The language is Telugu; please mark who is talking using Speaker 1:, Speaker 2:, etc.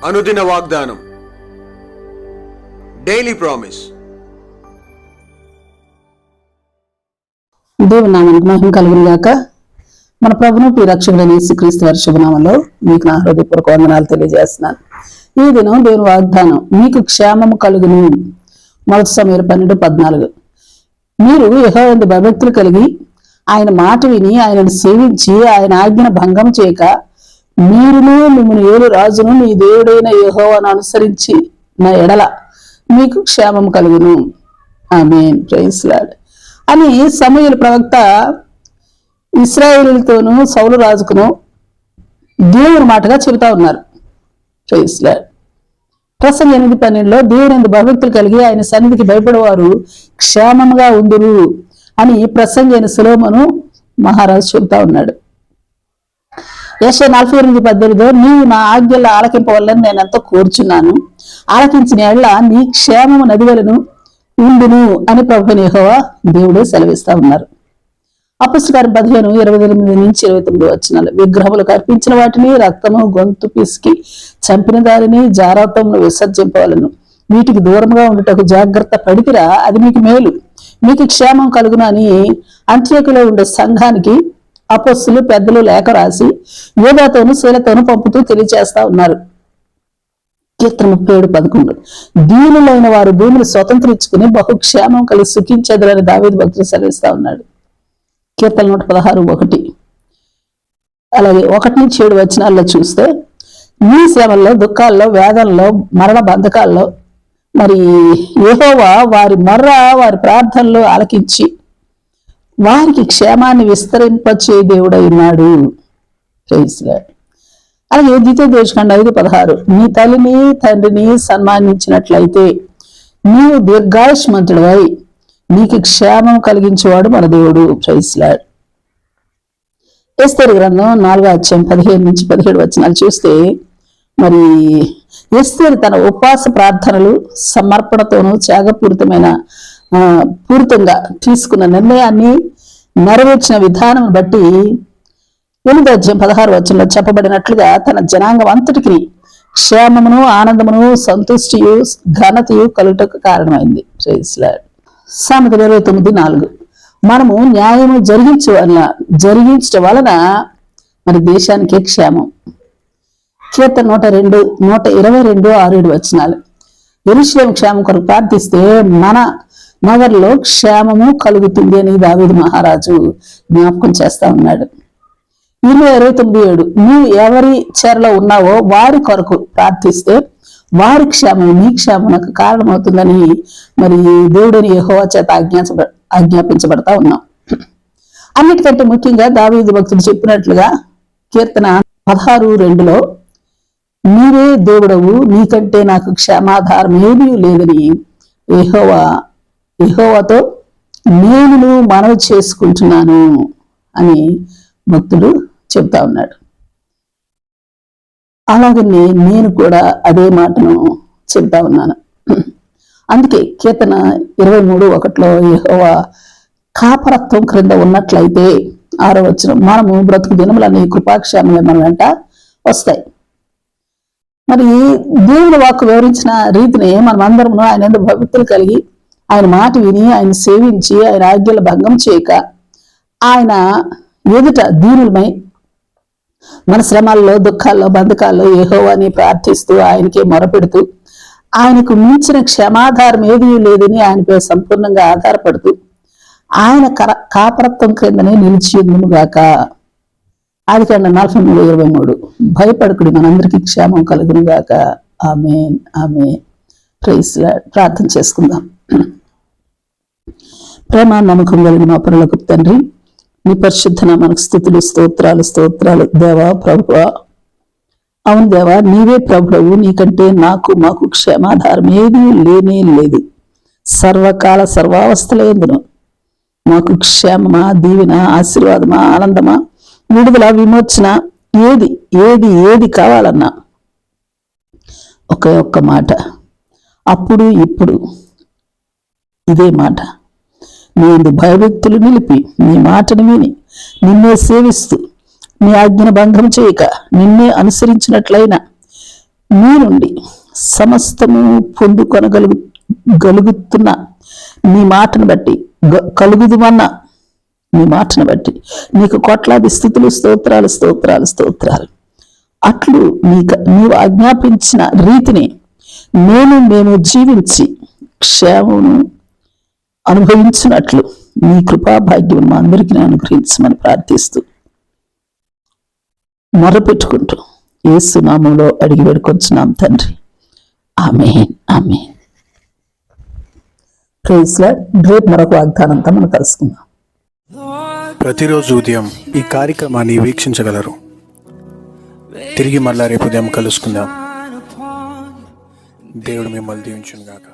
Speaker 1: అనుదిన వాగ్దానం, డైలీ ప్రామిస్.
Speaker 2: దేవుని నామానికి మహిమ కలుగును గాక. మన ప్రభును రక్షకుడైన యేసుక్రీస్తు వారి శుభనామంలో మీకు నా హృదయపూర్వక వందనాలు తెలియజేస్తున్నాను. ఈ దినం దేవుని వాగ్దానం, మీకు క్షేమము కలుగును. మొదటి సమూయేలు 12:14. మీరు యెహోవాయందు భయభక్తులు కలిగి ఆయన మాట విని ఆయనను సేవించి ఆయన ఆజ్ఞను భంగం చేయక మీరును మిమ్మల్ని ఏలు రాజును నీ దేవుడైన యెహోవాను అనుసరించి నా ఎడల మీకు క్షేమం కలుగును. ఆమేన్. ప్రైజ్ లార్డ్ అని సమూయేలు ప్రవక్త ఇశ్రాయేలుతోనూ సౌలు రాజుకును దేవుని మాటగా చెబుతా ఉన్నారు. Praise Lord. ప్రసంగి 8:12 దేవుని భయభక్తులు కలిగి ఆయన సన్నిధికి భయపడేవారు క్షేమంగా ఉందురు అని ప్రసంగి అయిన సొలొమోను మహారాజు చెబుతా ఉన్నాడు. యెషయా 48:18 నీవు నా ఆజ్ఞలు ఆలకింపవల్లని నేను ఎంతో కోరుచున్నాను, ఆలకించిన ఎడల నీ క్షేమము నదివలను ఉండును అని ప్రభువైన యెహోవా దేవుడే సెలవిస్తా ఉన్నారు. అపొస్తలుల కార్యం 15:28-29 విగ్రహములకు అర్పించిన వాటిని రక్తము గొంతు పిసికి చంపిన దారిని జారత్వమును విసర్జింపవలను, వీటికి దూరంగా ఉండుటకు జాగ్రత్త పడితిరా, అది మీకు మేలు, మీకు క్షేమం కలుగును అని అంత్యోక్యలో ఉండే సంఘానికి అపొస్తలులు పెద్దలు లేఖ రాసి యోధాతోను శీలతోను పంపుతూ తెలియజేస్తా ఉన్నారు. కీర్తన 37:11 దీనులైన వారు భూమిని స్వతంత్రించుకుని బహుక్షేమం కలిగి సుఖించేదరని దావీదు భక్తులు సెలవిస్తా ఉన్నాడు. కీర్తన 116:1. అలాగే 1-7 చూస్తే నీ శ్రమల్లో, దుఃఖాల్లో, వేదనలో, మరణ బంధకాల్లో మరి యెహోవా వారి మొర్ర వారి ప్రార్థనలు ఆలకించి వారికి క్షేమాన్ని విస్తరింపచే దేవుడై ఉన్నాడు. అలాగే ద్వితీయోపదేశకాండం 5:16 నీ తల్లిని తండ్రిని సన్మానించినట్లయితే నీవు దీర్ఘాయుష్మంతుడవై నీకు క్షేమం కలిగించేవాడు మన దేవుడు. Praise lord. ఎస్తేరు గ్రంథం 4:15-17 చూస్తే మరి ఎస్తేరు తన ఉపవాస ప్రార్థనలు సమర్పణతోనూ పూరితంగా తీసుకున్న నిర్ణయాన్ని నెరవేర్చిన విధానం బట్టి 8:16 చెప్పబడినట్లుగా తన జనాంగం అంతటికి క్షేమమును, ఆనందమును, సంతుష్టియు, ఘనతయు కలుగుటకు కారణమైంది. సామెతలు 29:4 మనము న్యాయము జరిగించడం వలన మరి దేశానికే క్షేమం. కీర్తన 122:6-7 యెరూషలేము క్షేమం కొరకు ప్రార్థిస్తే మన నగర్లో క్షేమము కలుగుతుంది అని దావీదు మహారాజు జ్ఞాపకం చేస్తా ఉన్నాడు. 29:7 నీవు ఎవరి చెరలో ఉన్నావో వారి కొరకు ప్రార్థిస్తే వారి క్షేమం నీ క్షేమకు కారణమవుతుందని మరి దేవుడిని యెహోవా చేత ఆజ్ఞాపించబడతా ఉన్నాం. అన్నిటికంటే ముఖ్యంగా దావీదు భక్తుడు చెప్పినట్లుగా కీర్తన 16:2 నీవే దేవుడవు, నీకంటే నాకు క్షేమాధారం ఏమీ లేదని యెహోవాతో నేను మనవి చేసుకుంటున్నాను అని భక్తుడు చెప్తా ఉన్నాడు. అలాగనే నేను కూడా అదే మాటను చెప్తా ఉన్నాను. అందుకే కీర్తన 23:1 యెహోవా కాపరత్వం క్రింద ఉన్నట్లయితే 6వ మనము బ్రతుకు దినములన్నీ కృపాక్షేమములు మన వెంట వస్తాయి. మరి దేవుని వాక్కు వివరించిన రీతిని మనం అందరము ఆయన యందు భక్తులు కలిగి ఆయన మాట విని ఆయన సేవించి ఆయన ఆజ్ఞలు భంగం చేయక ఆయన ఎదుట దీనులమై మన శ్రమాల్లో, దుఃఖాల్లో, బంధకాల్లో యెహోవాని ప్రార్థిస్తూ ఆయనకే మొరపెడుతూ ఆయనకు మించిన క్షమాధారం ఏదీ లేదని ఆయనపై సంపూర్ణంగా ఆధారపడుతూ ఆయన కాపరత్వం క్రిందనే నిలిచి ఉందుముగాక. ఆదికాండం 43:23 భయపడకుడి, మనందరికీ క్షేమం కలుగును గాక. ఆమేన్, ఆమేన్. Praise Lord. ప్రార్థన చేసుకుందాం. ప్రేమ నమ్మకం కలిగిన మా పరలోకపు తండ్రి, నీ పరిశుద్ధ నామమునకు స్తుతులు, స్తోత్రాలు దేవా, ప్రభువా. అవును దేవా, నీవే ప్రభువు, నీకంటే మాకు క్షేమాధారం ఏదీ లేనే లేదు. సర్వకాల సర్వావస్థలందును మాకు క్షేమమా, దీవెన, ఆశీర్వాదమా, ఆనందమా, విడుదల, విమోచన ఏది కావాలన్నా ఒక్క మాట, అప్పుడు ఇప్పుడు ఇదే మాట, నీ భయభక్తులు నిలిపి నీ మాటను విని నిన్నే సేవిస్తూ నీ ఆజ్ఞను భంగం చేయక నిన్నే అనుసరించినట్లయినా నీ నుండి సమస్తము గలుగుతున్న నీ మాటను బట్టి కలుగుదుమన్న నీ మాటను బట్టి నీకు కోట్లాది స్థుతులు, స్తోత్రాలు స్తోత్రాలు స్తోత్రాలు. అట్లు నీవు ఆజ్ఞాపించిన రీతిని మేము జీవించి క్షేమమును అనుభవించినట్లు నీ కృపాభాగ్యం మా అందరికీ అనుగ్రహించమని ప్రార్థిస్తూ మొరపెట్టుకుంటూ యేసు నామములో అడిగి వేడుకొంచున్నాం తండ్రి. ఆమేన్, ఆమేన్. Praise Lord. రేపు మరొక వాగ్దానంతో మనం కలుసుకుందాం.
Speaker 1: ప్రతిరోజు ఉదయం ఈ కార్యక్రమాన్ని వీక్షించగలరు. తిరిగి మళ్ళా రేపు ఉదయం కలుసుకుందాం. దేవుడు మిమ్మల్ని దీవించును గాక.